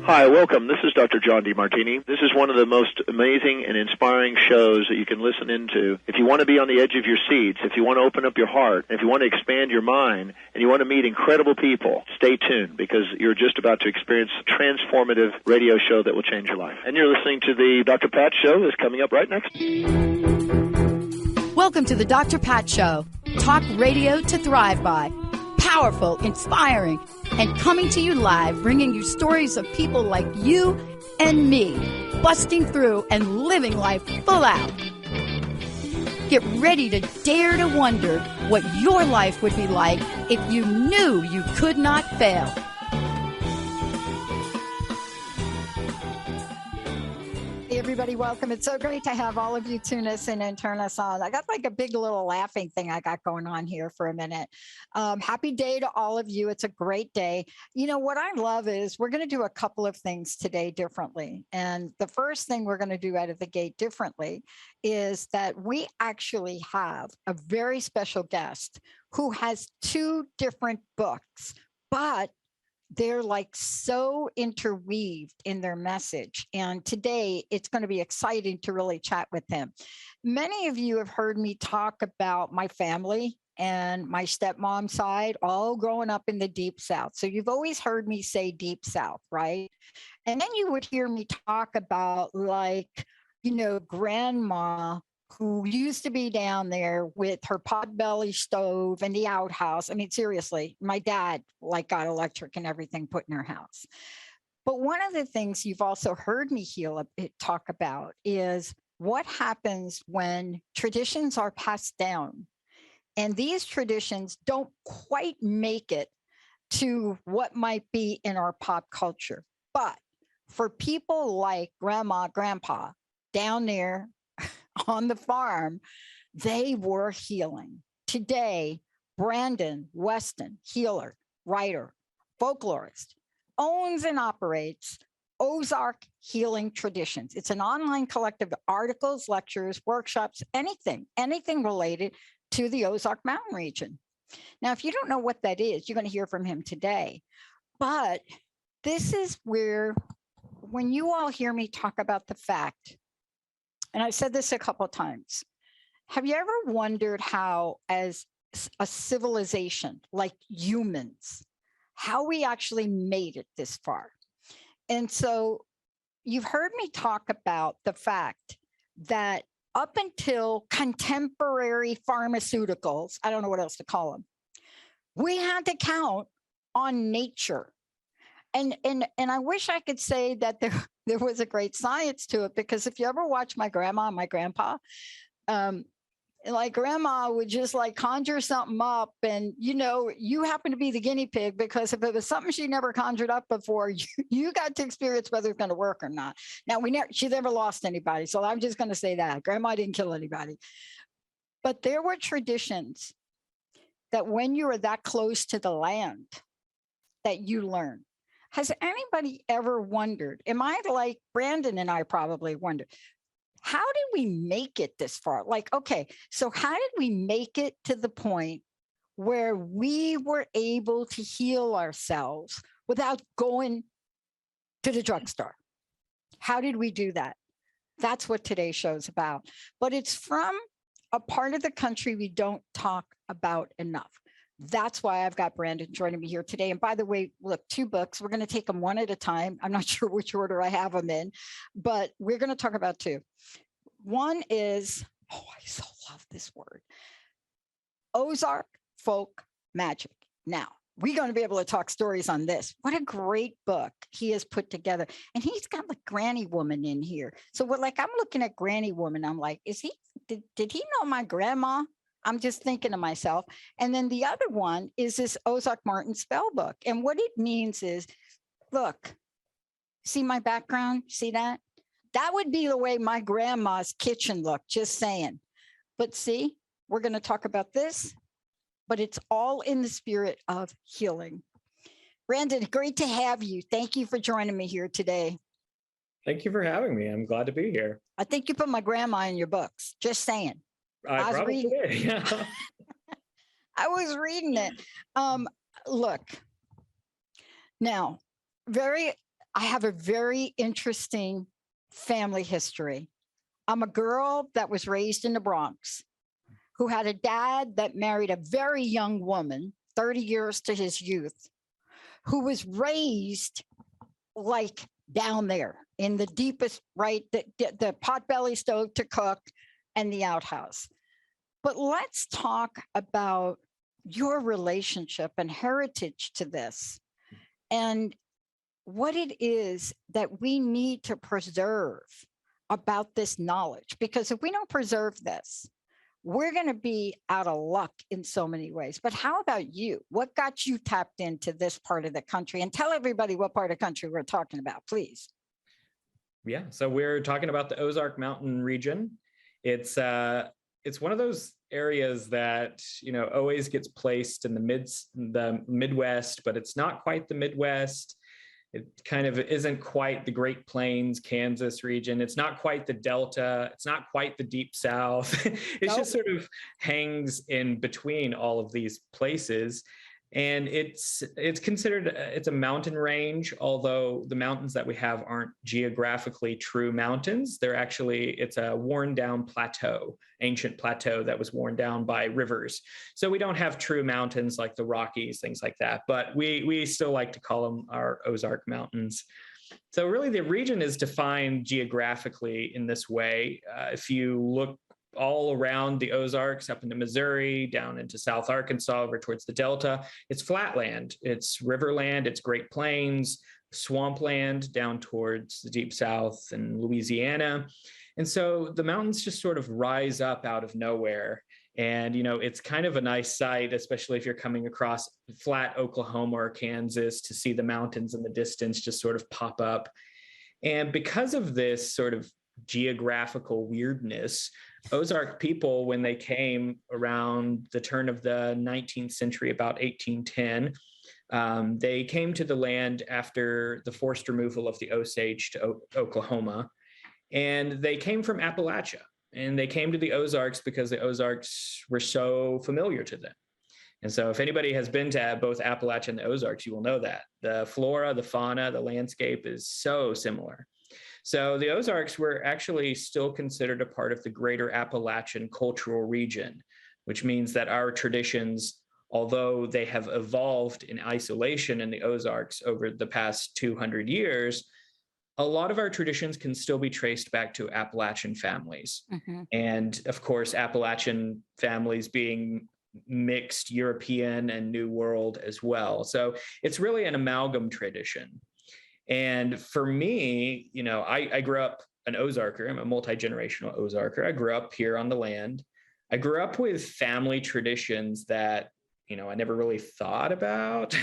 Hi, welcome. This is Dr. John DeMartini. This is one of the most amazing and inspiring shows that you can listen into. If you want to be on the edge of your seats, if you want to open up your heart, if you want to expand your mind, and you want to meet incredible people, stay tuned because you're just about to experience a transformative radio show that will change your life. And you're listening to the Dr. Pat Show that's coming up right next. Welcome to the Dr. Pat Show. Talk radio to thrive by. Powerful, inspiring, and coming to you live, bringing you stories of people like you and me, busting through and living life full out. Get ready to dare to wonder what your life would be like if you knew you could not fail. Hey everybody, welcome. It's so great to have all of you tune us in and turn us on. I got like a big little laughing thing I got going on here for a minute. Happy day to all of you. It's a great day. You know, what I love is we're going to do a couple of things today differently. And the first thing we're going to do out of the gate differently is that we actually have a very special guest who has two different books, but they're like so interweaved in their message. And today it's going to be exciting to really chat with him. Many of you have heard me talk about my family and my stepmom side, all growing up in the Deep South. So you've always heard me say Deep South, right? And then you would hear me talk about like, you know, grandma who used to be down there with her potbelly stove and the outhouse. I mean, seriously, my dad like got electric and everything put in her house. But one of the things you've also heard me talk about is what happens when traditions are passed down and these traditions don't quite make it to what might be in our pop culture. But for people like grandma, grandpa down there on the farm, they were healing. Today, Brandon Weston, healer, writer, folklorist, owns and operates Ozark Healing Traditions. It's an online collective of articles, lectures, workshops, anything related to the Ozark Mountain region. Now, if you don't know what that is, you're going to hear from him today. But this is where, when you all hear me talk about the fact, and I've said this a couple of times, have you ever wondered how, as a civilization, like humans, how we actually made it this far? And so you've heard me talk about the fact that up until contemporary pharmaceuticals, I don't know what else to call them, we had to count on nature. And I wish I could say that there was a great science to it, because if you ever watch my grandma and my grandpa, like grandma would just like conjure something up, and you know, you happen to be the guinea pig, because if it was something she never conjured up before, you got to experience whether it's going to work or not. Now she never lost anybody, so I'm just going to say that grandma didn't kill anybody. But there were traditions that when you were that close to the land that you learned. Has anybody ever wondered, am I like Brandon and I probably wondered, how did we make it this far? Like, okay, so how did we make it to the point where we were able to heal ourselves without going to the drugstore? How did we do that? That's what today's show is about. But it's from a part of the country we don't talk about enough. That's why I've got Brandon joining me here today. And by the way, look, two books. We're going to take them one at a time. I'm not sure which order I have them in, but we're going to talk about two. One is, oh, I so love this word, Ozark Folk Magic. Now, we're going to be able to talk stories on this. What a great book he has put together. And he's got like Granny Woman in here. So we're like, I'm looking at Granny Woman. I'm like, did he know my grandma? I'm just thinking to myself. And then the other one is this Ozark Martin spell book. And what it means is, look, see my background? See that? That would be the way my grandma's kitchen looked, just saying. But see, we're going to talk about this, but it's all in the spirit of healing. Brandon, great to have you. Thank you for joining me here today. Thank you for having me. I'm glad to be here. I think you put my grandma in your books, just saying. I probably did. Yeah. I was reading it. Look, now, I have a very interesting family history. I'm a girl that was raised in the Bronx who had a dad that married a very young woman, 30 years to his youth, who was raised like down there in the deepest, right, the potbelly stove to cook and the outhouse. But let's talk about your relationship and heritage to this and what it is that we need to preserve about this knowledge. Because if we don't preserve this, we're going to be out of luck in so many ways. But how about you? What got you tapped into this part of the country? And tell everybody what part of the country we're talking about, please. Yeah, so we're talking about the Ozark Mountain region. It's one of those areas that, always gets placed in the Midwest, but it's not quite the Midwest. It kind of isn't quite the Great Plains, Kansas region. It's not quite the Delta. It's not quite the Deep South. It just sort of hangs in between all of these places. And it's considered, it's a mountain range, although the mountains that we have aren't geographically true mountains. It's a worn down plateau, ancient plateau that was worn down by rivers. So we don't have true mountains like the Rockies, things like that, but we still like to call them our Ozark Mountains. So really the region is defined geographically in this way. If you look all around the Ozarks, up into Missouri, down into South Arkansas, over towards the Delta, it's flatland, it's riverland, it's Great Plains, swampland down towards the Deep South and Louisiana. And so the mountains just sort of rise up out of nowhere. And, it's kind of a nice sight, especially if you're coming across flat Oklahoma or Kansas, to see the mountains in the distance just sort of pop up. And because of this sort of geographical weirdness, Ozark people, when they came around the turn of the 19th century, about 1810, they came to the land after the forced removal of the Osage to Oklahoma. And they came from Appalachia. And they came to the Ozarks because the Ozarks were so familiar to them. And so if anybody has been to both Appalachia and the Ozarks, you will know that. The flora, the fauna, the landscape is so similar. So the Ozarks were actually still considered a part of the greater Appalachian cultural region, which means that our traditions, although they have evolved in isolation in the Ozarks over the past 200 years, a lot of our traditions can still be traced back to Appalachian families. Mm-hmm. And of course, Appalachian families being mixed European and New World as well. So it's really an amalgam tradition. And for me, I grew up an Ozarker. I'm a multi-generational Ozarker. I grew up here on the land. I grew up with family traditions that, I never really thought about.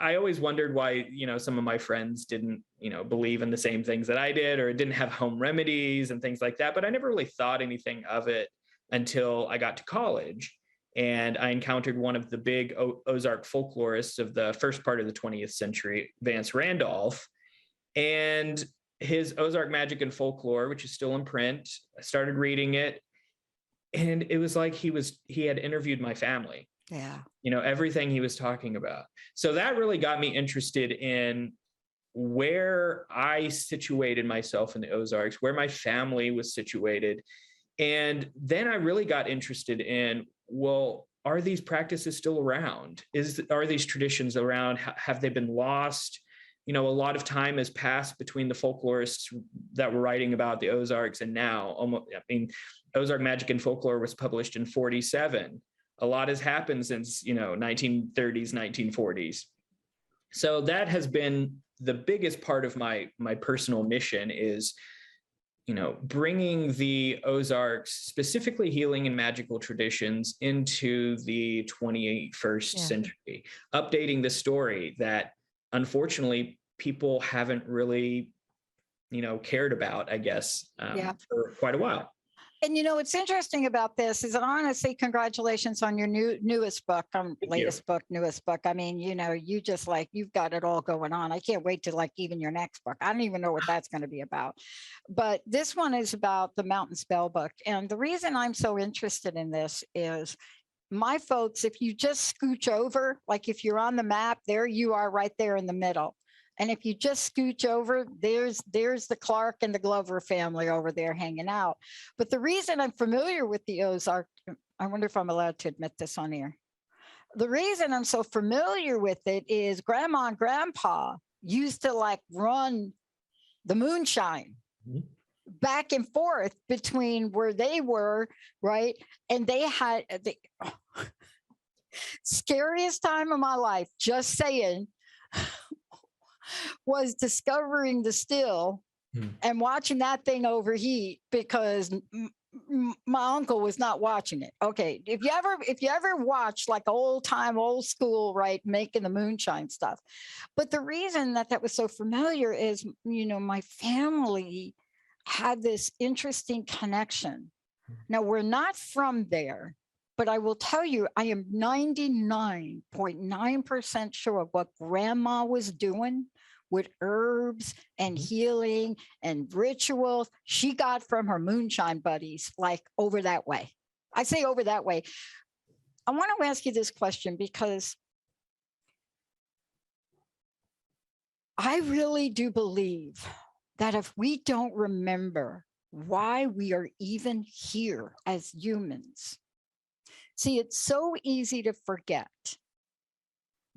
I always wondered why, some of my friends didn't, believe in the same things that I did, or didn't have home remedies and things like that. But I never really thought anything of it until I got to college. And I encountered one of the big Ozark folklorists of the first part of the 20th century, Vance Randolph, and his Ozark Magic and Folklore, which is still in print. I started reading it, and it was like he had interviewed my family. Yeah. Everything he was talking about. So that really got me interested in where I situated myself in the Ozarks, where my family was situated. And then I really got interested in, well, are these practices still around? Are these traditions around? Have they been lost? A lot of time has passed between the folklorists that were writing about the Ozarks and now. Ozark Magic and Folklore was published in 1947. A lot has happened since, 1930s, 1940s. So that has been the biggest part of my personal mission is, bringing the Ozarks, specifically healing and magical traditions, into the 21st century, updating the story that unfortunately people haven't really, cared about, I guess, for quite a while. And what's interesting about this is that honestly, congratulations on your newest book, newest book. I mean, you just you've got it all going on. I can't wait to even your next book. I don't even know what that's going to be about. But this one is about the Mountain Spell Book. And the reason I'm so interested in this is my folks, if you just scooch over, like if you're on the map, there you are right there in the middle. And if you just scooch over, there's the Clark and the Glover family over there hanging out. But the reason I'm familiar with the Ozark, I wonder if I'm allowed to admit this on air. The reason I'm so familiar with it is Grandma and Grandpa used to like run the moonshine back and forth between where they were, right? And they had the scariest time of my life, just saying, was discovering the still and watching that thing overheat because my uncle was not watching it. Okay, if you ever watch like old school, right, making the moonshine stuff. But the reason that was so familiar is, my family had this interesting connection. Now, we're not from there, but I will tell you, I am 99.9% sure what Grandma was doing with herbs and healing and rituals, she got from her moonshine buddies, like over that way. I say over that way. I want to ask you this question because I really do believe that if we don't remember why we are even here as humans, see, it's so easy to forget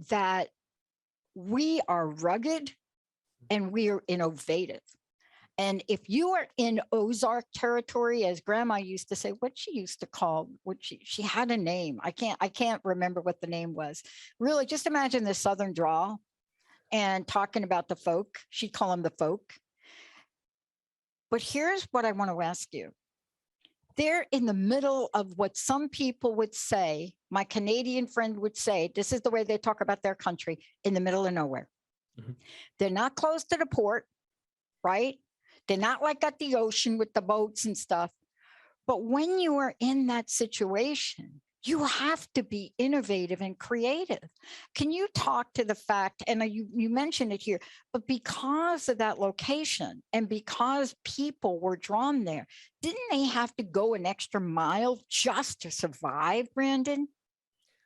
that we are rugged and we are innovative. And if you are in Ozark territory, as Grandma used to say, what she used to call, she had a name. I can't remember what the name was. Really, just imagine the Southern drawl and talking about the folk. She'd call them the folk. But here's what I want to ask you. They're in the middle of what some people would say, my Canadian friend would say, this is the way they talk about their country, in the middle of nowhere. They're not close to the port, right? They're not like at the ocean with the boats and stuff. But when you are in that situation, you have to be innovative and creative. Can you talk to the fact, and you mentioned it here, but because of that location and because people were drawn there, didn't they have to go an extra mile just to survive, Brandon?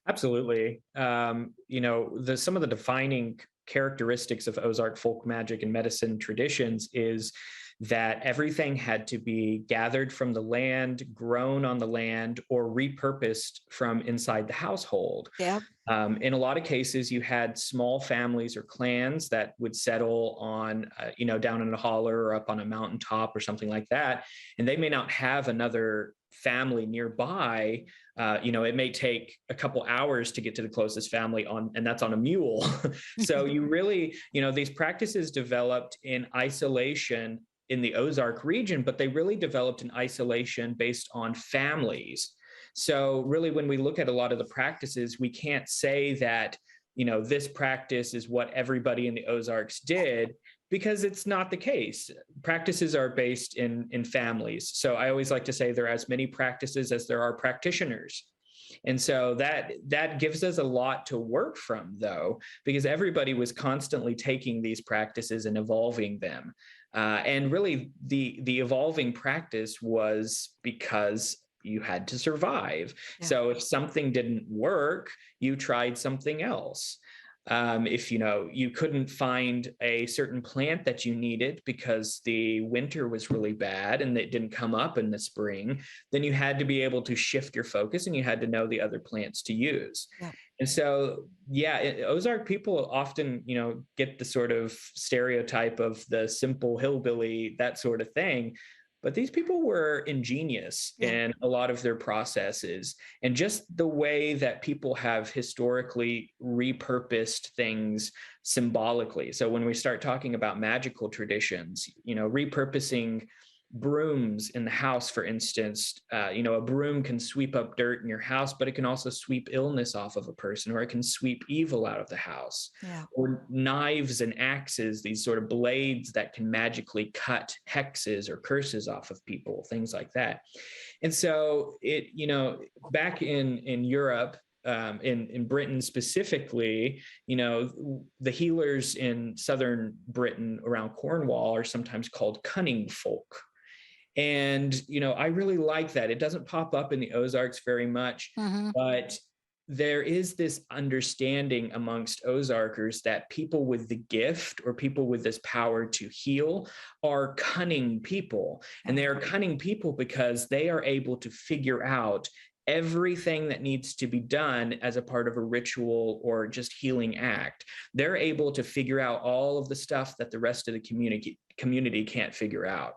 Absolutely. Some of the defining characteristics of Ozark folk magic and medicine traditions is that everything had to be gathered from the land, grown on the land, or repurposed from inside the household. Yeah. In a lot of cases, you had small families or clans that would settle on, down in a holler or up on a mountaintop or something like that. And they may not have another family nearby. It may take a couple hours to get to the closest family and that's on a mule. So you really, these practices developed in isolation in the Ozark region, but they really developed in isolation based on families. So really, when we look at a lot of the practices, we can't say that, this practice is what everybody in the Ozarks did, because it's not the case. Practices are based in families. So I always like to say there are as many practices as there are practitioners. And so that gives us a lot to work from, though, because everybody was constantly taking these practices and evolving them. And really, the evolving practice was because you had to survive. Yeah. So if something didn't work, you tried something else. If you couldn't find a certain plant that you needed because the winter was really bad and it didn't come up in the spring, then you had to be able to shift your focus and you had to know the other plants to use. Yeah. And so, Ozark people often, get the sort of stereotype of the simple hillbilly, that sort of thing. But these people were ingenious in a lot of their processes, and just the way that people have historically repurposed things symbolically. So when we start talking about magical traditions, repurposing brooms in the house, for instance, a broom can sweep up dirt in your house, but it can also sweep illness off of a person, or it can sweep evil out of the house. Yeah. Or knives and axes, these sort of blades that can magically cut hexes or curses off of people, things like that. And so back in Europe, in Britain specifically, the healers in southern Britain around Cornwall are sometimes called cunning folk. And, I really like that. It doesn't pop up in the Ozarks very much, but there is this understanding amongst Ozarkers that people with the gift or people with this power to heal are cunning people. And they are cunning people because they are able to figure out everything that needs to be done as a part of a ritual or just healing act. They're able to figure out all of the stuff that the rest of the community can't figure out.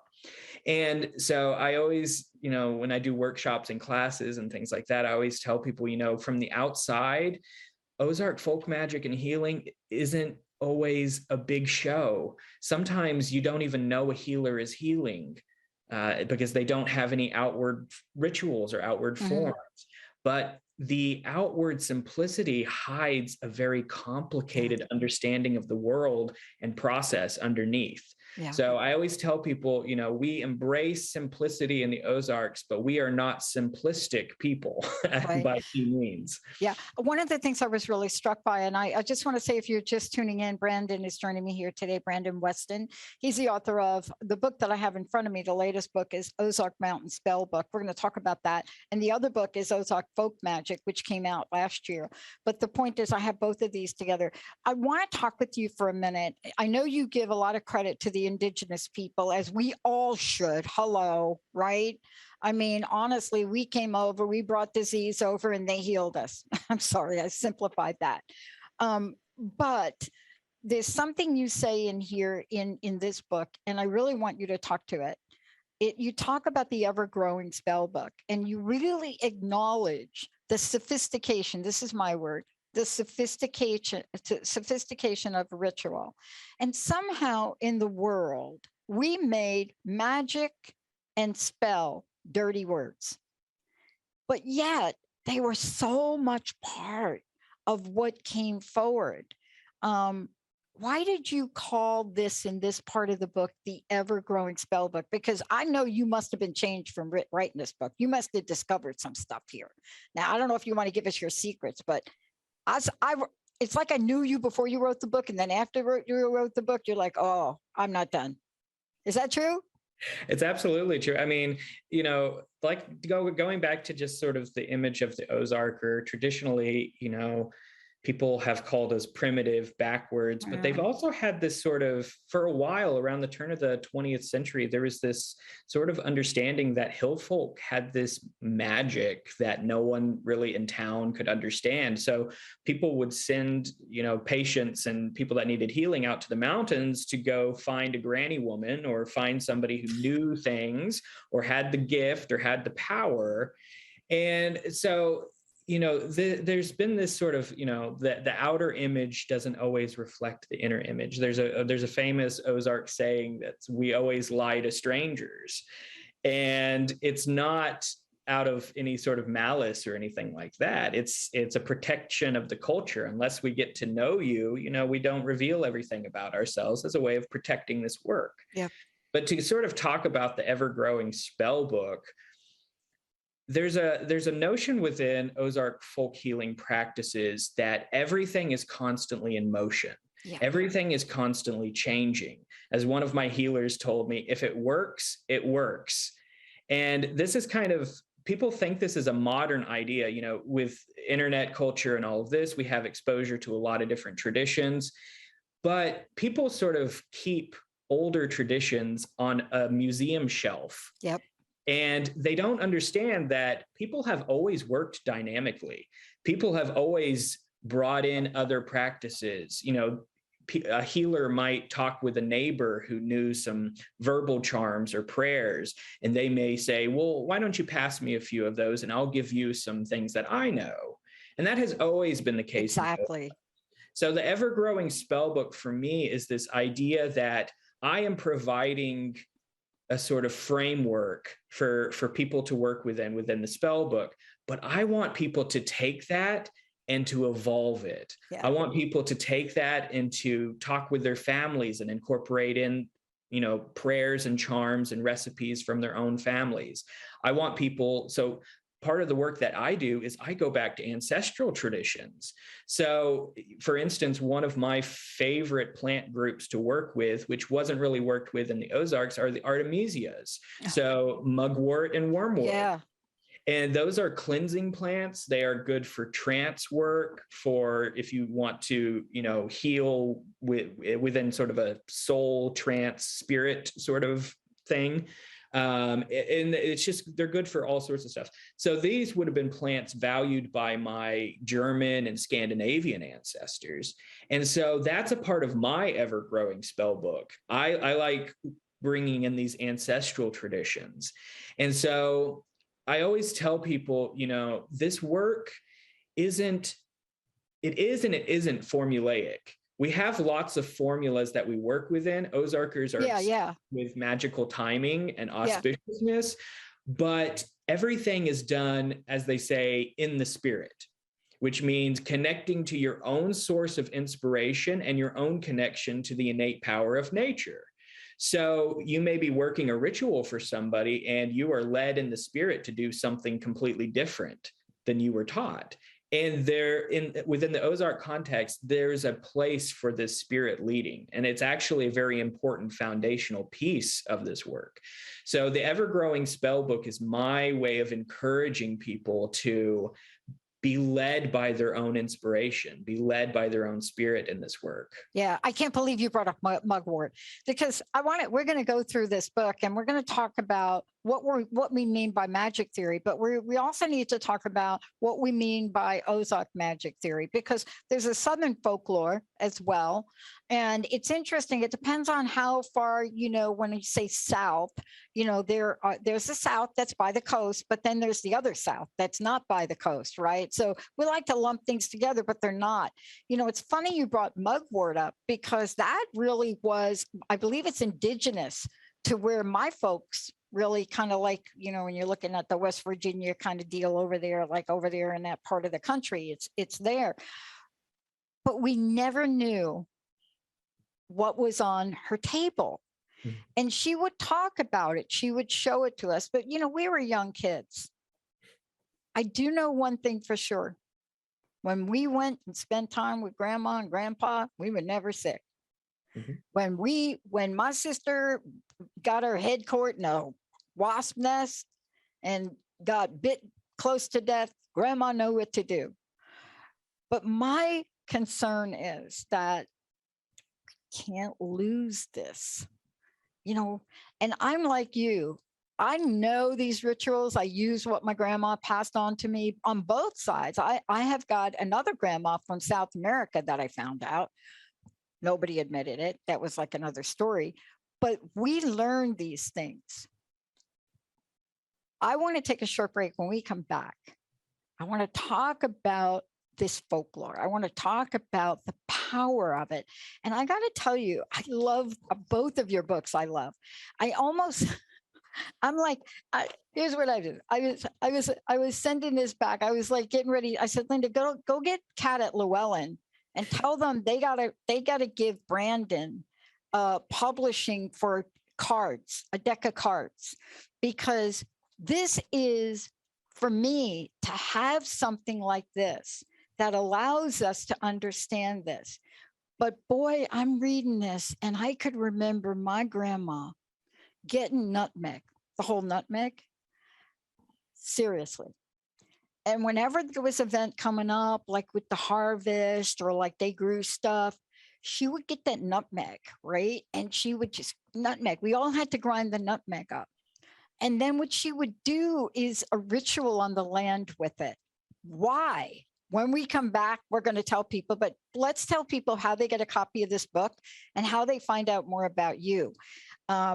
And so I always, when I do workshops and classes and things like that, I always tell people, from the outside, Ozark folk magic and healing isn't always a big show. Sometimes you don't even know a healer is healing because they don't have any outward rituals or outward forms. But the outward simplicity hides a very complicated understanding of the world and process underneath. Yeah. So I always tell people, we embrace simplicity in the Ozarks, but we are not simplistic people by any means. Yeah. One of the things I was really struck by, and I just want to say, if you're just tuning in, Brandon is joining me here today, Brandon Weston. He's the author of the book that I have in front of me. The latest book is Ozark Mountain Spell Book. We're going to talk about that. And the other book is Ozark Folk Magic, which came out last year. But the point is, I have both of these together. I want to talk with you for a minute. I know you give a lot of credit to the indigenous people, as we all should. Hello, right? I mean, honestly, we came over, we brought disease over, and they healed us. I'm sorry, I simplified that. But there's something you say in here in this book, and I really want you to talk to it. You talk about the ever-growing spell book, and you really acknowledge the sophistication, this is my word, the sophistication of ritual. And somehow in the world, we made magic and spell dirty words. But yet they were so much part of what came forward. Why did you call this, in this part of the book, the ever-growing spell book? Because I know you must have been changed from writing this book. You must have discovered some stuff here. Now, I don't know if you want to give us your secrets, but it's like I knew you before you wrote the book, and then after you wrote the book, you're like, oh, I'm not done. Is that true? It's absolutely true. I mean, like going back to just sort of the image of the Ozarker, traditionally, people have called us primitive, backwards, but they've also had this sort of, for a while, around the turn of the 20th century, there was this sort of understanding that hillfolk had this magic that no one really in town could understand. So people would send, patients and people that needed healing out to the mountains to go find a granny woman or find somebody who knew things or had the gift or had the power. And so there's been this sort of, the outer image doesn't always reflect the inner image. There's a famous Ozark saying that we always lie to strangers, and it's not out of any sort of malice or anything like that. It's a protection of the culture. Unless we get to know you, we don't reveal everything about ourselves as a way of protecting this work. Yeah. But to sort of talk about the ever-growing spell book, there's a notion within Ozark folk healing practices that everything is constantly in motion. Yeah. Everything is constantly changing. As one of my healers told me, if it works, it works. And this is kind of, people think this is a modern idea, with internet culture and all of this, we have exposure to a lot of different traditions, but people sort of keep older traditions on a museum shelf. Yep. And they don't understand that people have always worked dynamically. People have always brought in other practices. A healer might talk with a neighbor who knew some verbal charms or prayers, and they may say, well, why don't you pass me a few of those and I'll give you some things that I know. And that has always been the case. Exactly. So the ever-growing spell book for me is this idea that I am providing a sort of framework for people to work within the spell book, but I want people to take that and to evolve it. Yeah. I want people to take that and to talk with their families and incorporate in, prayers and charms and recipes from their own families. I want people, so part of the work that I do is I go back to ancestral traditions. So, for instance, one of my favorite plant groups to work with, which wasn't really worked with in the Ozarks, are the Artemisias. So mugwort and wormwort. Yeah. And those are cleansing plants. They are good for trance work, for if you want to, heal within sort of a soul trance spirit sort of thing. And it's just, they're good for all sorts of stuff. So these would have been plants valued by my German and Scandinavian ancestors. And so that's a part of my ever-growing spell book. I like bringing in these ancestral traditions. And so I always tell people, this work isn't formulaic. We have lots of formulas that we work within. Ozarkers are with magical timing and auspiciousness, but everything is done, as they say, in the spirit, which means connecting to your own source of inspiration and your own connection to the innate power of nature. So you may be working a ritual for somebody and you are led in the spirit to do something completely different than you were taught. And within the Ozark context, there's a place for this spirit leading. And it's actually a very important foundational piece of this work. So the ever-growing spell book is my way of encouraging people to be led by their own inspiration, be led by their own spirit in this work. Yeah, I can't believe you brought up mugwort, because we're going to go through this book and we're going to talk about what we mean by magic theory, but we also need to talk about what we mean by Ozark magic theory, because there's a Southern folklore as well. And it's interesting. It depends on how far, when you say South, there's the South that's by the coast, but then there's the other South that's not by the coast, right? So we like to lump things together, but they're not. It's funny you brought mugwort up, because that really was, I believe it's indigenous to where my folks really kind of like, when you're looking at the West Virginia kind of deal over there, like over there in that part of the country, it's there. But we never knew what was on her table. Mm-hmm. And she would talk about it. She would show it to us. But, we were young kids. I do know one thing for sure. When we went and spent time with grandma and grandpa, we were never sick. Mm-hmm. When my sister got her head caught in a wasp nest and got bit close to death, grandma knew what to do. But my concern is that can't lose this, and I'm like you. I know these rituals. I use what my grandma passed on to me on both sides. I have got another grandma from South America that I found out. Nobody admitted it. That was like another story. But we learn these things. I want to take a short break. When we come back, I want to talk about this folklore. I want to talk about the power of it. And I got to tell you, I love both of your books. I'm like, here's what I did. I was sending this back. I was like getting ready. I said, Linda, go get Kat at Llewellyn and tell them they gotta give Brandon publishing for cards, a deck of cards, because this is, for me, to have something like this that allows us to understand this. But boy, I'm reading this and I could remember my grandma getting nutmeg, the whole nutmeg, seriously. And whenever there was an event coming up, like with the harvest or like they grew stuff, she would get that nutmeg, right? And she would just nutmeg. We all had to grind the nutmeg up. And then what she would do is a ritual on the land with it. Why? When we come back, we're going to tell people, but let's tell people how they get a copy of this book and how they find out more about you.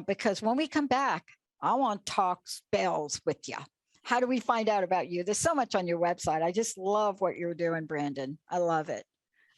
Because when we come back, I want to talk spells with you. How do we find out about you? There's so much on your website. I just love what you're doing, Brandon. I love it.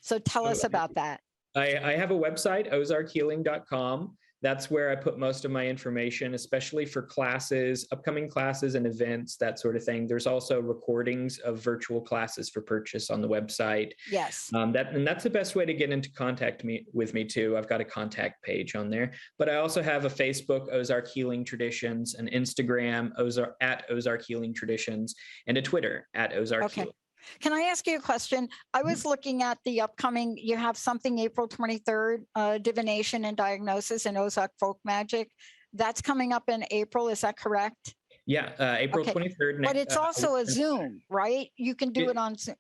So tell us about that. I have a website, ozarkhealing.com. That's where I put most of my information, especially for classes, upcoming classes and events, that sort of thing. There's also recordings of virtual classes for purchase on the website. Yes. That's the best way to get into contact with me too. I've got a contact page on there, but I also have a Facebook, Ozark Healing Traditions, an Instagram, at Ozark Healing Traditions, and a Twitter at Ozark Healing. Can I ask you a question? I was looking at the upcoming, you have something April 23rd, divination and diagnosis in Ozark Folk Magic. That's coming up in April. Is that correct? Yeah, April 23rd. But it's also a Zoom, right? You can do it on Zoom.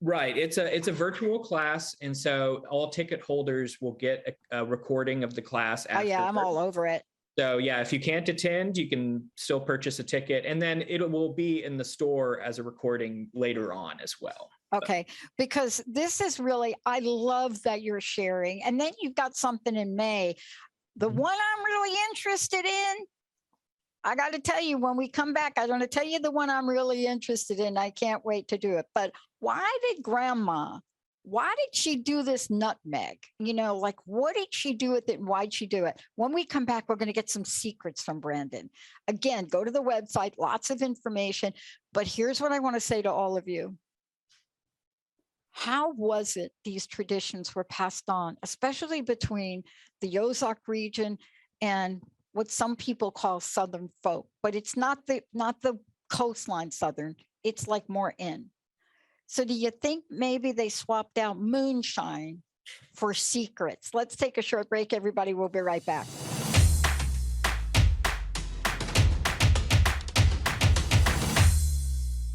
Right. It's a virtual class. And so all ticket holders will get a recording of the class after. Oh, yeah, I'm all over it. So yeah, if you can't attend, you can still purchase a ticket, and then it will be in the store as a recording later on as well. Okay, because this is really, I love that you're sharing. And then you've got something in May. The one I'm really interested in, I got to tell you, when we come back, I'm going to tell you the one I'm really interested in. I can't wait to do it. But why did she do this nutmeg? Like, what did she do with it and why'd she do it? When we come back, we're going to get some secrets from Brandon. Again, go to the website, lots of information. But here's what I want to say to all of you. How was it these traditions were passed on, especially between the Ozark region and what some people call Southern folk? But it's not the coastline Southern. It's like more in. So do you think maybe they swapped out moonshine for secrets? Let's take a short break, everybody. We'll be right back.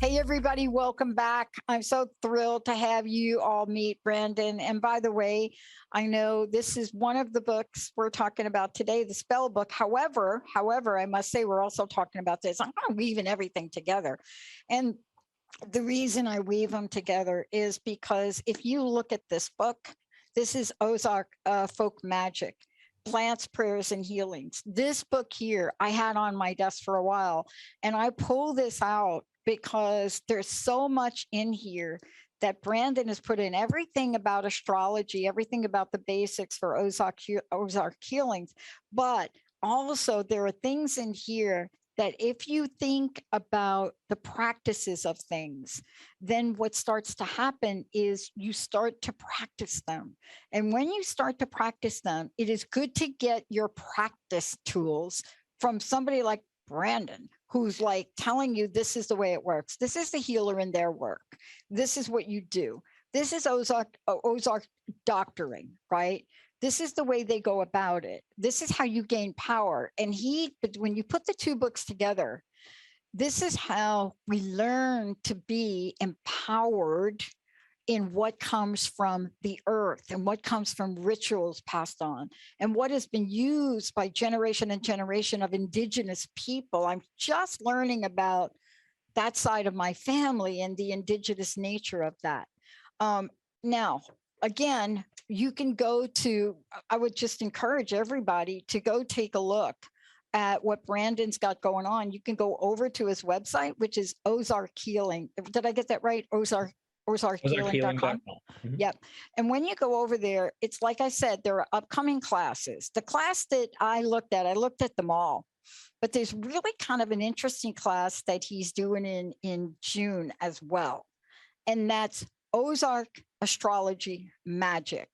Hey, everybody, welcome back. I'm so thrilled to have you all meet Brandon. And by the way, I know this is one of the books we're talking about today, the spell book. However, I must say we're also talking about this. I'm kind of weaving everything together. And the reason I weave them together is because if you look at this book, this is Ozark Folk Magic, Plants, Prayers, and Healings. This book here, I had on my desk for a while, and I pull this out because there's so much in here that Brandon has put in, everything about astrology, everything about the basics for Ozark Healings. But also there are things in here that if you think about the practices of things, then what starts to happen is you start to practice them. And when you start to practice them, it is good to get your practice tools from somebody like Brandon, who's like telling you this is the way it works. This is the healer in their work. This is what you do. This is Ozark doctoring, right? This is the way they go about it. This is how you gain power. And when you put the two books together, this is how we learn to be empowered in what comes from the earth and what comes from rituals passed on and what has been used by generation and generation of indigenous people. I'm just learning about that side of my family and the indigenous nature of that. Now, again, you can I would just encourage everybody to go take a look at what Brandon's got going on. You can go over to his website, which is Ozark Healing. Did I get that right? OzarkHealing.com. Mm-hmm. Yep. And when you go over there, it's like I said, there are upcoming classes. The class that I looked at them all, but there's really kind of an interesting class that he's doing in June as well. And that's Ozark Astrology Magic.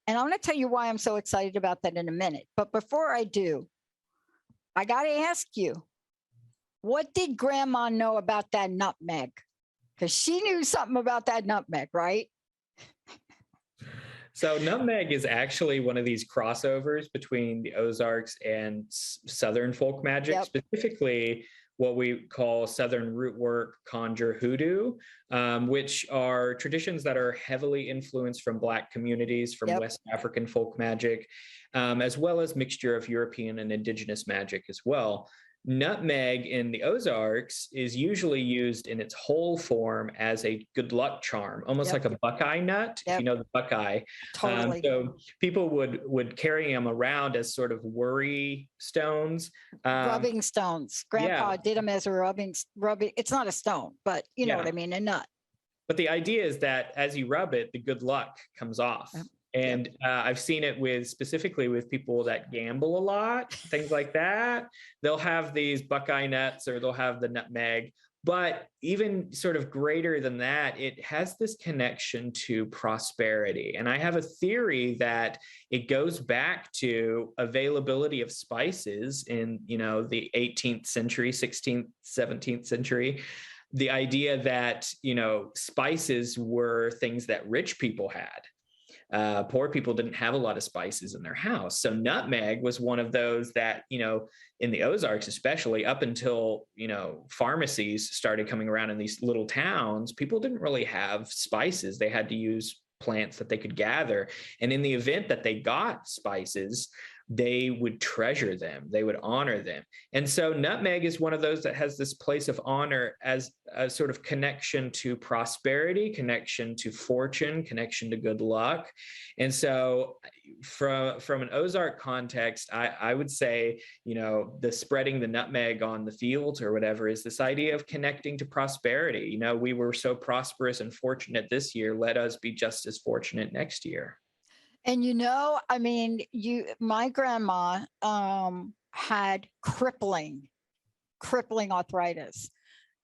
And I'm going to tell you why I'm so excited about that in a minute. But before I do, I got to ask you, what did Grandma know about that nutmeg? Because she knew something about that nutmeg, right? So nutmeg is actually one of these crossovers between the Ozarks and Southern folk magic, Yep. Specifically what we call Southern root work, conjure, hoodoo, which are traditions that are heavily influenced from Black communities, from Yep. West African folk magic, as well as mixture of European and indigenous magic as well. Nutmeg in the Ozarks is usually used in its whole form as a good luck charm, almost Yep. like a buckeye nut, Yep. if you know the buckeye. Totally. So people would carry them around as sort of worry stones. Rubbing stones. Grandpa yeah. did them as a rubbing. It's not a stone, but you know Yeah. what I mean, a nut. But the idea is that as you rub it, the good luck comes off. Yep. And I've seen it specifically with people that gamble a lot, things like that. They'll have these Buckeye nuts or they'll have the nutmeg. But even sort of greater than that, it has this connection to prosperity. And I have a theory that it goes back to availability of spices in, the 18th century, 16th, 17th century. The idea that, spices were things that rich people had. Poor people didn't have a lot of spices in their house. So nutmeg was one of those that, in the Ozarks, especially up until, pharmacies started coming around in these little towns, people didn't really have spices. They had to use plants that they could gather. And in the event that they got spices, they would treasure them, they would honor them. And so nutmeg is one of those that has this place of honor as a sort of connection to prosperity, connection to fortune, connection to good luck. And so from an Ozark context, I would say, the spreading the nutmeg on the fields or whatever is this idea of connecting to prosperity. We were so prosperous and fortunate this year, let us be just as fortunate next year. And my grandma had crippling arthritis,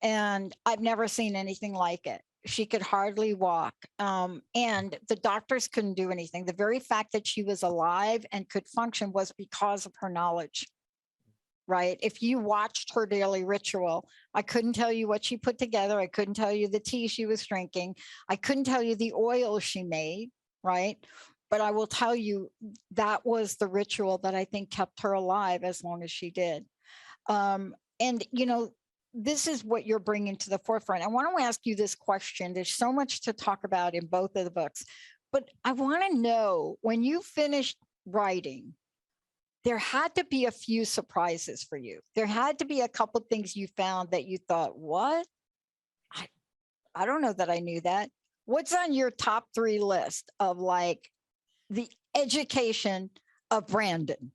and I've never seen anything like it. She could hardly walk, and the doctors couldn't do anything. The very fact that she was alive and could function was because of her knowledge, right? If you watched her daily ritual, I couldn't tell you what she put together. I couldn't tell you the tea she was drinking. I couldn't tell you the oil she made, right? But I will tell you that was the ritual that I think kept her alive as long as she did. This is what you're bringing to the forefront. I want to ask you this question. There's so much to talk about in both of the books, but I want to know, when you finished writing, there had to be a few surprises for you. There had to be a couple of things you found that you thought, what? I don't know that I knew that. What's on your top 3 list of the education of Brandon?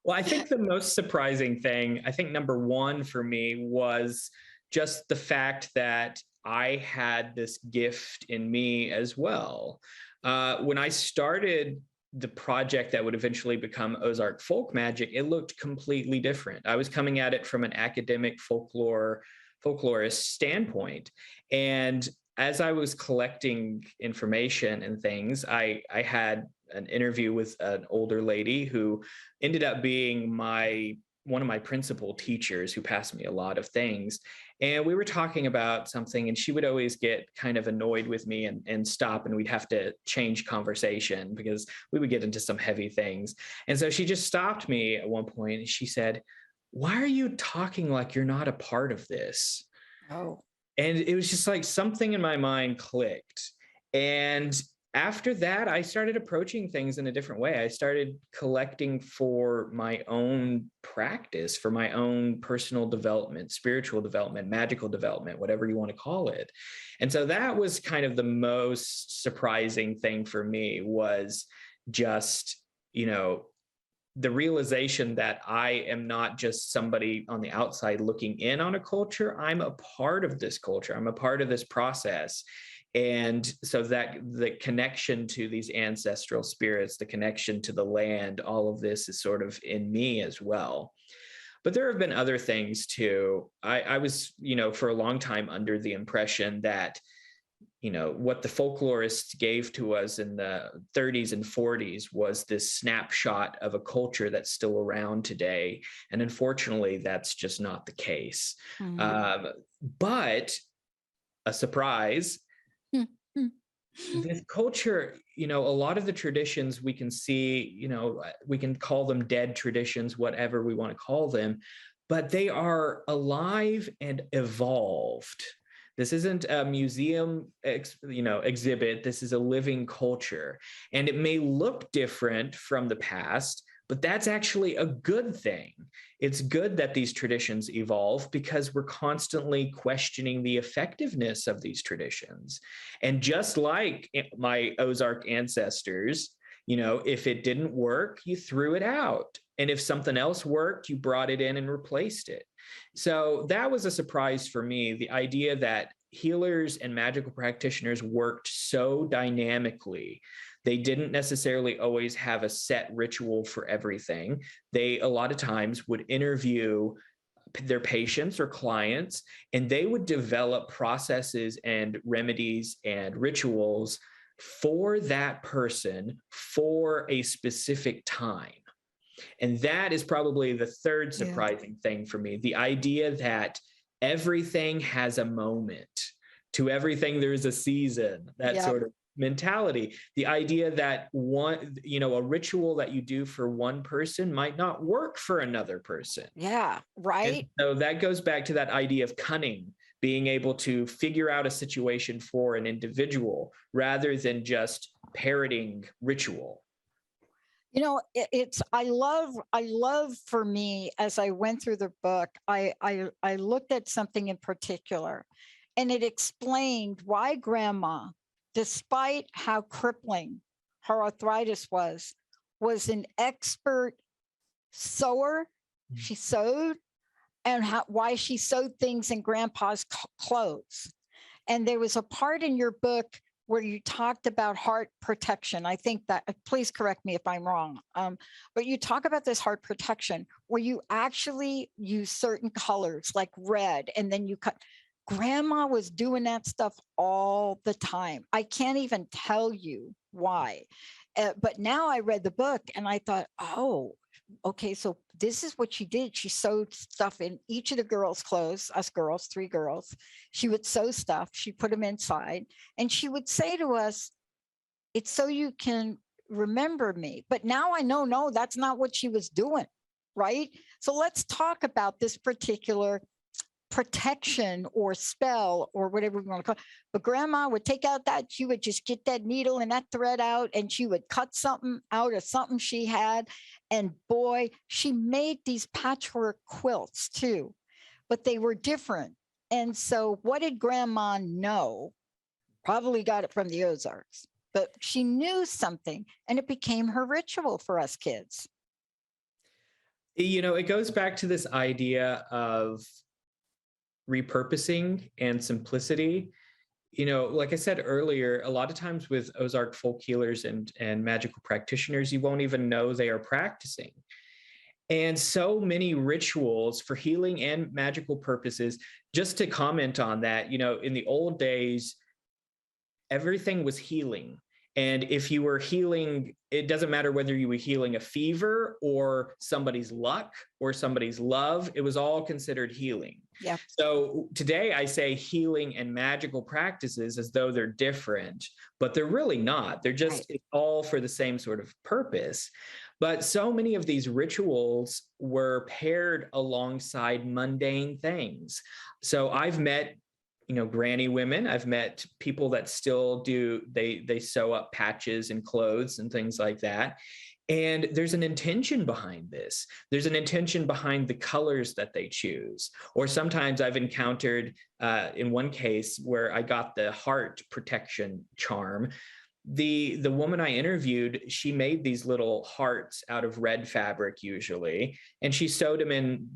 Well, I think the most surprising thing, number 1 for me was just the fact that I had this gift in me as well. When I started the project that would eventually become Ozark Folk Magic, it looked completely different. I was coming at it from an academic folklorist standpoint. And as I was collecting information and things, I had an interview with an older lady who ended up being one of my principal teachers, who passed me a lot of things. And we were talking about something, and she would always get kind of annoyed with me and stop, and we'd have to change conversation because we would get into some heavy things. And so she just stopped me at one point and she said, "Why are you talking like you're not a part of this?" Oh. And it was just like something in my mind clicked. And after that, I started approaching things in a different way. I started collecting for my own practice, for my own personal development, spiritual development, magical development, whatever you want to call it. And so that was kind of the most surprising thing for me, was just, the realization that I am not just somebody on the outside looking in on a culture. I'm a part of this culture. I'm a part of this process. And so that the connection to these ancestral spirits, the connection to the land, all of this is sort of in me as well. But there have been other things too. I was, for a long time under the impression that, what the folklorists gave to us in the 30s and 40s was this snapshot of a culture that's still around today. And unfortunately, that's just not the case. Mm-hmm. But a surprise, this culture, a lot of the traditions we can see, we can call them dead traditions, whatever we want to call them, but they are alive and evolved. This isn't a museum, exhibit. This is a living culture. And it may look different from the past, but that's actually a good thing. It's good that these traditions evolve because we're constantly questioning the effectiveness of these traditions. And just like my Ozark ancestors, if it didn't work, you threw it out. And if something else worked, you brought it in and replaced it. So that was a surprise for me, the idea that healers and magical practitioners worked so dynamically. They didn't necessarily always have a set ritual for everything. They, a lot of times, would interview their patients or clients, and they would develop processes and remedies and rituals for that person for a specific time. And that is probably the third surprising thing for me. The idea that everything has a moment. To everything, there's a season, that sort of mentality. The idea that a ritual that you do for one person might not work for another person. Yeah, right. And so that goes back to that idea of cunning, being able to figure out a situation for an individual rather than just parroting ritual. You know, I love for me, as I went through the book, I looked at something in particular, and it explained why grandma, despite how crippling her arthritis was an expert sewer. She sewed, and why she sewed things in grandpa's clothes. And there was a part in your book where you talked about heart protection. I think that, please correct me if I'm wrong, but you talk about this heart protection where you actually use certain colors like red, and then you cut. Grandma was doing that stuff all the time. I can't even tell you why. But now I read the book and I thought, oh, okay, so this is what she did. She sewed stuff in each of the girls' clothes, us girls, 3 girls. She would sew stuff, she'd put them inside, and she would say to us, it's so you can remember me. But now I know, no, that's not what she was doing, right? So let's talk about this particular protection or spell or whatever we want to call it. But grandma would take out that, she would just get that needle and that thread out, and she would cut something out of something she had. And boy, she made these patchwork quilts too, but they were different. And so what did grandma know? Probably got it from the Ozarks, but she knew something, and it became her ritual for us kids. You know, it goes back to this idea of repurposing and simplicity. You know, like I said earlier, a lot of times with Ozark folk healers and magical practitioners, you won't even know they are practicing. And so many rituals for healing and magical purposes. Just to comment on that, you know, in the old days, everything was healing. And if you were healing, it doesn't matter whether you were healing a fever or somebody's luck or somebody's love, it was all considered healing. Yeah. So today I say healing and magical practices as though they're different, but they're really not. They're just right. All for the same sort of purpose. But so many of these rituals were paired alongside mundane things. So I've met granny women. I've met people that still do, they sew up patches and clothes and things like that. And there's an intention behind this. There's an intention behind the colors that they choose. Or sometimes I've encountered in one case where I got the heart protection charm. The woman I interviewed, she made these little hearts out of red fabric usually, and she sewed them in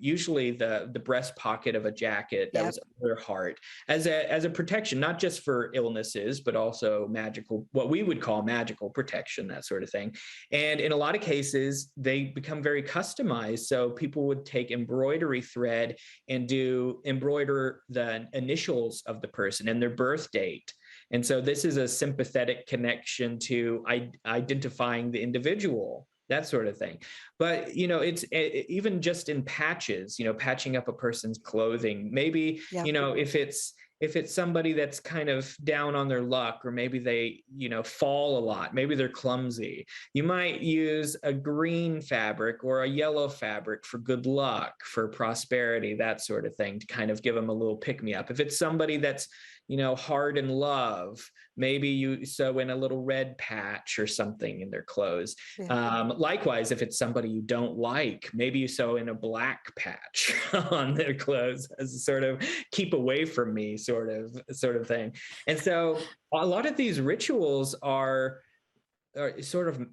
usually the breast pocket of a jacket that was under her heart as a protection, not just for illnesses, but also magical, what we would call magical protection, that sort of thing. And in a lot of cases, they become very customized. So people would take embroidery thread and embroider the initials of the person and their birth date. And so this is a sympathetic connection to identifying the individual, that sort of thing. But, it's even just in patches, patching up a person's clothing, maybe, if it's somebody that's kind of down on their luck, or maybe they, fall a lot, maybe they're clumsy, you might use a green fabric or a yellow fabric for good luck, for prosperity, that sort of thing, to kind of give them a little pick-me-up. If it's somebody that's, hard in love, maybe you sew in a little red patch or something in their clothes. Yeah. Likewise, if it's somebody you don't like, maybe you sew in a black patch on their clothes as a sort of keep away from me sort of thing. And so a lot of these rituals are are sort of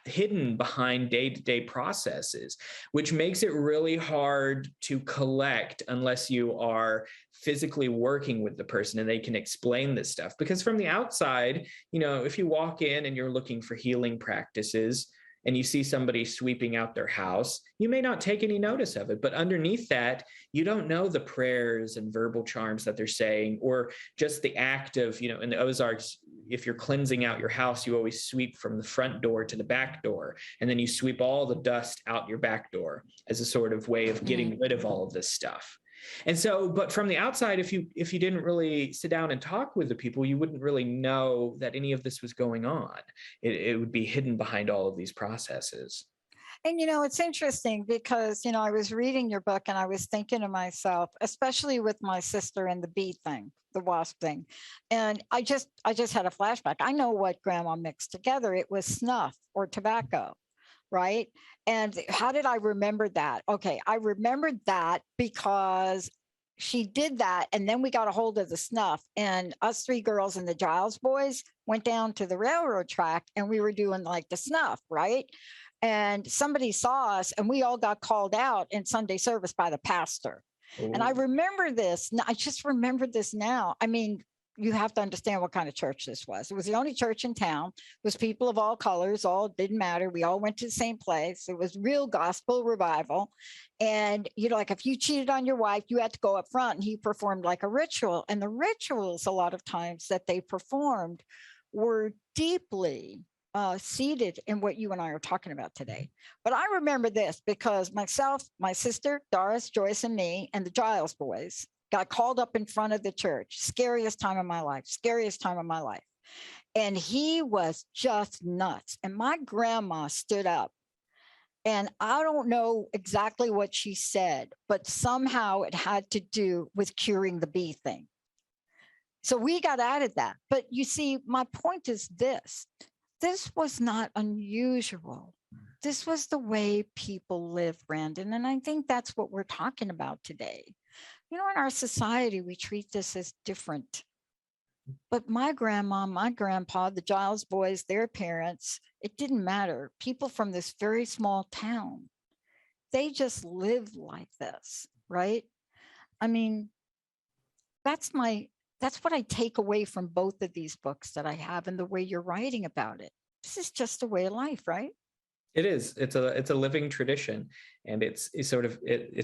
hidden behind day-to-day processes, which makes it really hard to collect unless you are physically working with the person and they can explain this stuff. Because from the outside, if you walk in and you're looking for healing practices and you see somebody sweeping out their house, you may not take any notice of it. But underneath that, you don't know the prayers and verbal charms that they're saying, or just the act of, in the Ozarks, if you're cleansing out your house, you always sweep from the front door to the back door. And then you sweep all the dust out your back door as a sort of way of getting rid of all of this stuff. And so, but from the outside, if you didn't really sit down and talk with the people, you wouldn't really know that any of this was going on. It would be hidden behind all of these processes. And, it's interesting because, I was reading your book and I was thinking to myself, especially with my sister and the bee thing, the wasp thing. And I just had a flashback. I know what grandma mixed together. It was snuff or tobacco. Right. And how did I remember that? Okay. I remembered that because she did that. And then we got a hold of the snuff, and us three girls and the Giles boys went down to the railroad track and we were doing like the snuff. Right. And somebody saw us and we all got called out in Sunday service by the pastor. Ooh. And I remember this. I just remembered this now. I mean, you have to understand what kind of church this was. It was the only church in town. It was people of all colors, all didn't matter. We all went to the same place. It was real gospel revival. And, like if you cheated on your wife, you had to go up front and he performed like a ritual. And the rituals, a lot of times that they performed were deeply seated in what you and I are talking about today. But I remember this because myself, my sister, Doris, Joyce, and me, and the Giles boys got called up in front of the church. Scariest time of my life. And he was just nuts. And my grandma stood up. And I don't know exactly what she said, but somehow it had to do with curing the bee thing. So we got out of that. But you see, my point is this. This was not unusual. This was the way people live, Brandon. And I think that's what we're talking about today. In our society, we treat this as different. But my grandma, my grandpa, the Giles boys, their parents, it didn't matter. People from this very small town, they just lived like this, right? I mean, that's what I take away from both of these books that I have and the way you're writing about it. This is just a way of life, right? It is. It's a living tradition, and it's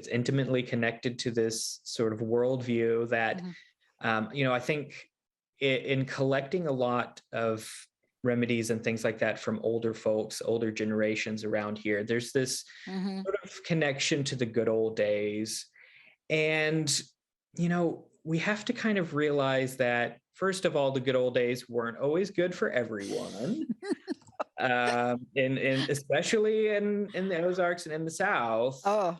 intimately connected to this sort of worldview that, I think in collecting a lot of remedies and things like that from older folks, older generations around here, there's this sort of connection to the good old days. And, we have to kind of realize that, first of all, the good old days weren't always good for everyone. Especially in the Ozarks and in the South. Oh.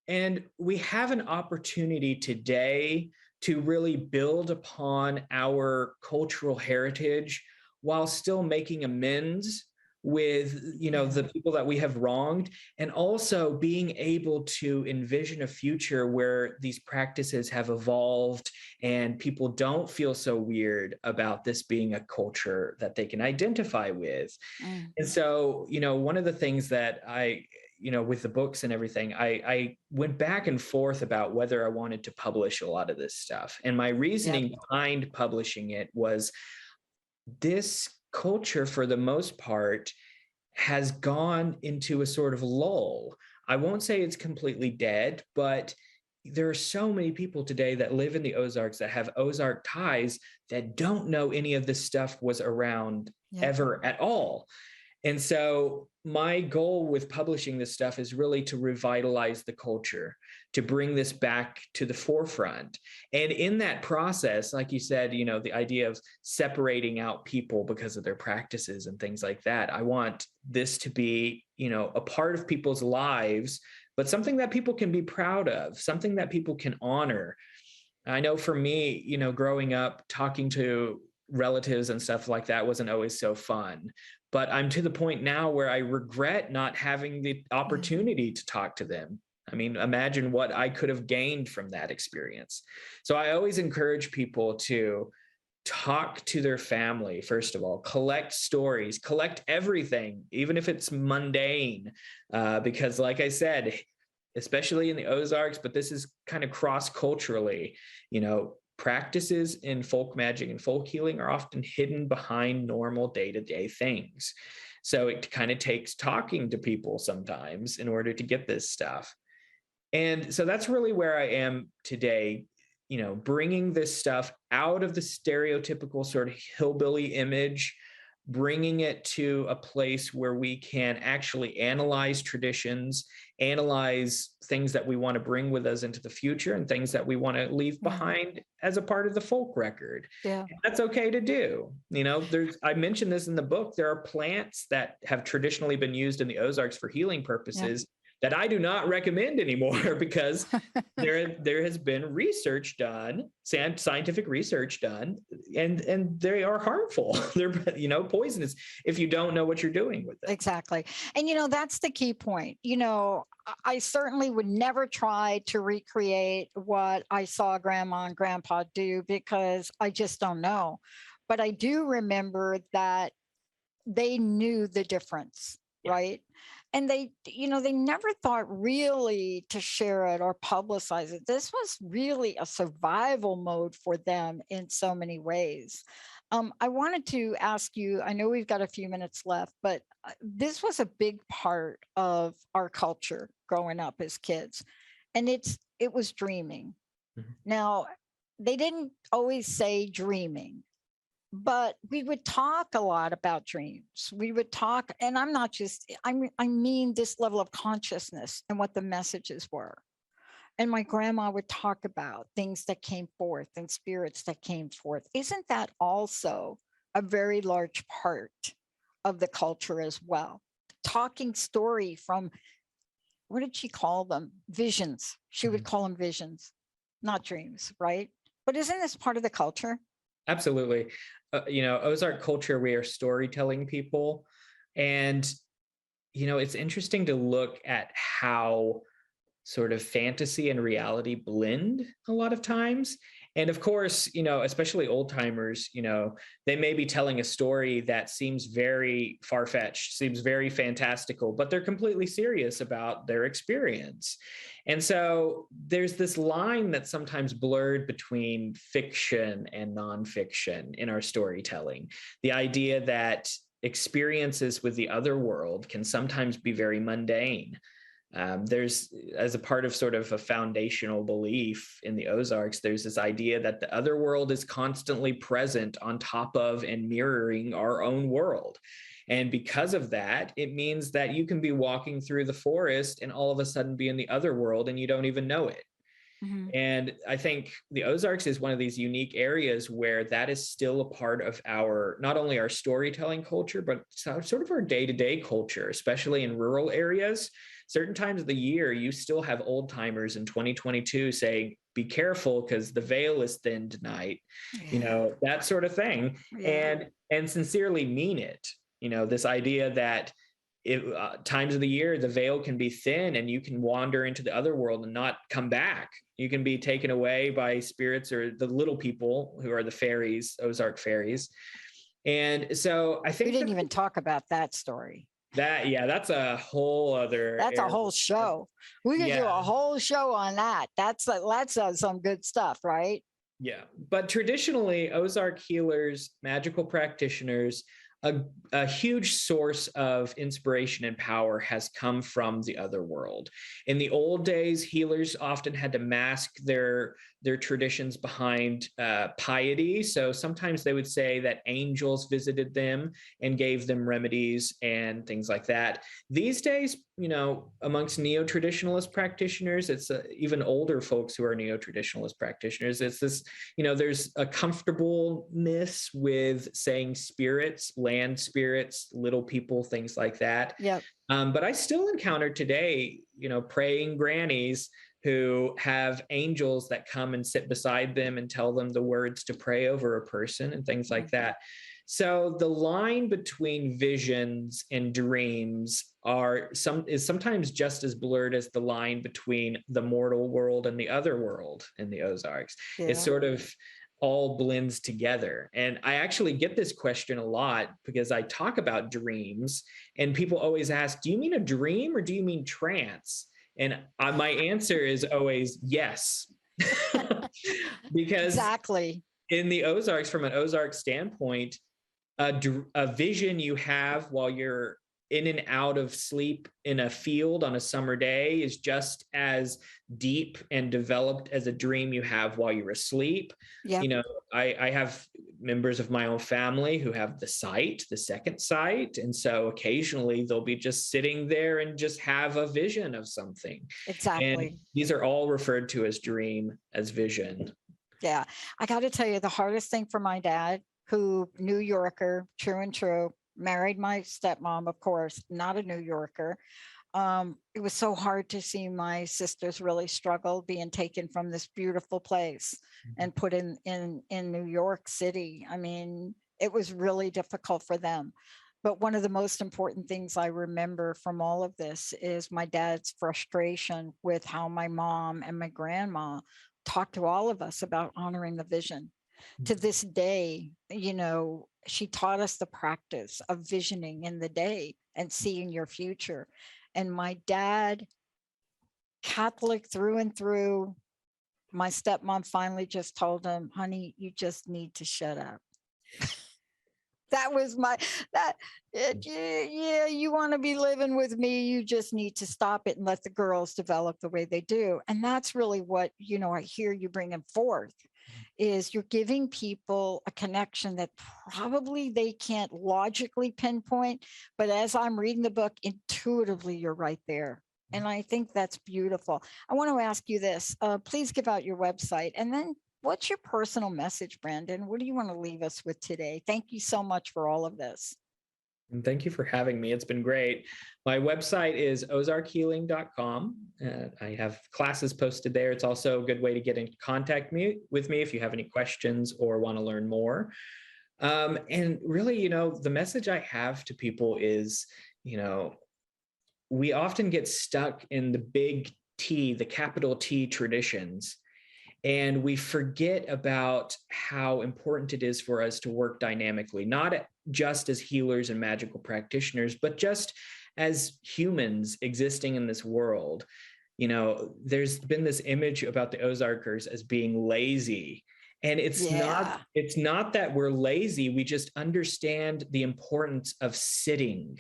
And we have an opportunity today to really build upon our cultural heritage while still making amends with, the people that we have wronged, and also being able to envision a future where these practices have evolved and people don't feel so weird about this being a culture that they can identify with. And so, one of the things that I, with the books and everything, I went back and forth about whether I wanted to publish a lot of this stuff. And my reasoning behind publishing it was this culture, for the most part, has gone into a sort of lull. I won't say it's completely dead, but there are so many people today that live in the Ozarks that have Ozark ties that don't know any of this stuff was around ever at all. And so my goal with publishing this stuff is really to revitalize the culture, to bring this back to the forefront. And in that process, like you said, the idea of separating out people because of their practices and things like that, I want this to be, a part of people's lives, but something that people can be proud of, something that people can honor. I know for me, growing up, talking to relatives and stuff like that wasn't always so fun. But I'm to the point now where I regret not having the opportunity to talk to them. I mean, imagine what I could have gained from that experience. So I always encourage people to talk to their family, first of all, collect stories, collect everything, even if it's mundane, because like I said, especially in the Ozarks, but this is kind of cross-culturally, practices in folk magic and folk healing are often hidden behind normal day-to-day things. So it kind of takes talking to people sometimes in order to get this stuff. And so that's really where I am today, bringing this stuff out of the stereotypical sort of hillbilly image, bringing it to a place where we can actually analyze traditions, analyze things that we want to bring with us into the future and things that we want to leave behind as a part of the folk record. Yeah. And that's okay to do. I mentioned this in the book. There are plants that have traditionally been used in the Ozarks for healing purposes that I do not recommend anymore because there has been research done, scientific research done, and they are harmful. They're poisonous if you don't know what you're doing with it. Exactly. And that's the key point. I certainly would never try to recreate what I saw grandma and grandpa do because I just don't know. But I do remember that they knew the difference, right? And they never thought really to share it or publicize it. This was really a survival mode for them in so many ways. I wanted to ask you, I know we've got a few minutes left, but this was a big part of our culture growing up as kids. And it was dreaming. Mm-hmm. Now, they didn't always say dreaming. But we would talk a lot about dreams. We would talk, and I mean this level of consciousness and what the messages were. And my grandma would talk about things that came forth and spirits that came forth. Isn't that also a very large part of the culture as well? Talking story from, what did she call them? Visions. She would call them visions, not dreams, right? But isn't this part of the culture? Absolutely. Ozark culture, we are storytelling people. And, it's interesting to look at how sort of fantasy and reality blend a lot of times. And of course, especially old timers, they may be telling a story that seems very far-fetched, seems very fantastical, but they're completely serious about their experience. And so there's this line that's sometimes blurred between fiction and nonfiction in our storytelling. The idea that experiences with the other world can sometimes be very mundane. There's, as a part of sort of a foundational belief in the Ozarks, there's this idea that the other world is constantly present on top of and mirroring our own world. And because of that, it means that you can be walking through the forest and all of a sudden be in the other world and you don't even know it. Mm-hmm. And I think the Ozarks is one of these unique areas where that is still a part of not only our storytelling culture, but sort of our day-to-day culture, especially in rural areas. Certain times of the year, you still have old timers in 2022 saying, be careful because the veil is thin tonight, that sort of thing. Yeah. And sincerely mean it. This idea that times of the year, the veil can be thin and you can wander into the other world and not come back. You can be taken away by spirits or the little people who are the fairies, Ozark fairies. And so I think we didn't even talk about that story. That's a whole other. That's a whole show. We could do a whole show on that. That's some good stuff, right? Yeah. But traditionally, Ozark healers, magical practitioners, a huge source of inspiration and power has come from the other world. In the old days, healers often had to mask their traditions behind piety. So sometimes they would say that angels visited them and gave them remedies and things like that. These days, amongst neo-traditionalist practitioners, it's even older folks who are neo-traditionalist practitioners. It's this, there's a comfortableness with saying spirits, land spirits, little people, things like that. Yep. But I still encounter today, praying grannies who have angels that come and sit beside them and tell them the words to pray over a person and things like that. So the line between visions and dreams is sometimes just as blurred as the line between the mortal world and the other world in the Ozarks. Yeah. It's sort of all blends together. And I actually get this question a lot because I talk about dreams, and people always ask, do you mean a dream or do you mean trance? And my answer is always yes. Because exactly. In the Ozarks, from an Ozark standpoint, a vision you have while you're in and out of sleep in a field on a summer day is just as deep and developed as a dream you have while you're asleep. Yep. You know, I have members of my own family who have the second sight. And so occasionally they'll be just sitting there and just have a vision of something. Exactly. And these are all referred to as dream, as vision. Yeah. I got to tell you, the hardest thing for my dad, who New Yorker, true and true, married my stepmom, of course, not a New Yorker. It was so hard to see my sisters really struggle being taken from this beautiful place and put in New York City. I mean, it was really difficult for them. But one of the most important things I remember from all of this is my dad's frustration with how my mom and my grandma talked to all of us about honoring the vision. To this day, you know, she taught us the practice of visioning in the day and seeing your future. And my dad, Catholic through and through, my stepmom finally just told him, honey, you just need to shut up. That was yeah, you want to be living with me, you just need to stop it and let the girls develop the way they do. And that's really what, you know, I hear you bringing forth, is you're giving people a connection that probably they can't logically pinpoint, but as I'm reading the book, intuitively, you're right there. And I think that's beautiful. I want to ask you this, please give out your website, and then what's your personal message, Brandon? What do you want to leave us with today? Thank you so much for all of this. And thank you for having me. It's been great. My website is ozarkhealing.com. I have classes posted there. It's also a good way to get in contact with me if you have any questions or want to learn more. And really, you know, the message I have to people is, you know, we often get stuck in the big T, the capital T traditions. And we forget about how important it is for us to work dynamically, not just as healers and magical practitioners, but just as humans existing in this world. You know, there's been this image about the Ozarkers as being lazy. And it's not that we're lazy. We just understand the importance of sitting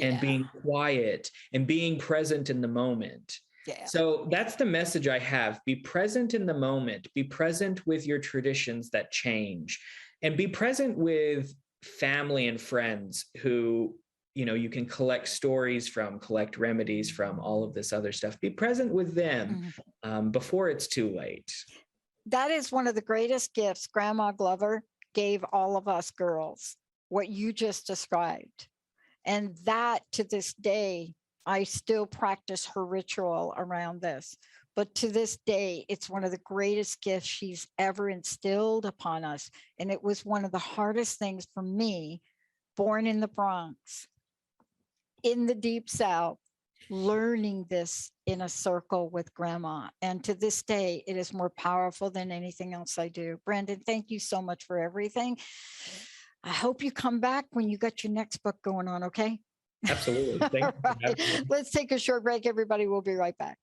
and being quiet and being present in the moment. Yeah. So that's the message I have. Be present in the moment. Be present with your traditions that change, and be present with family and friends who, you know, you can collect stories from, collect remedies from, all of this other stuff. Be present with them before it's too late. That is one of the greatest gifts Grandma Glover gave all of us girls, what you just described. And that, to this day, I still practice her ritual around this. But to this day, it's one of the greatest gifts she's ever instilled upon us. And it was one of the hardest things for me, born in the Bronx, in the Deep South, learning this in a circle with Grandma. And to this day, it is more powerful than anything else I do. Brandon, thank you so much for everything. I hope you come back when you got your next book going on, okay? Absolutely. Right. Let's take a short break, everybody. We'll be right back.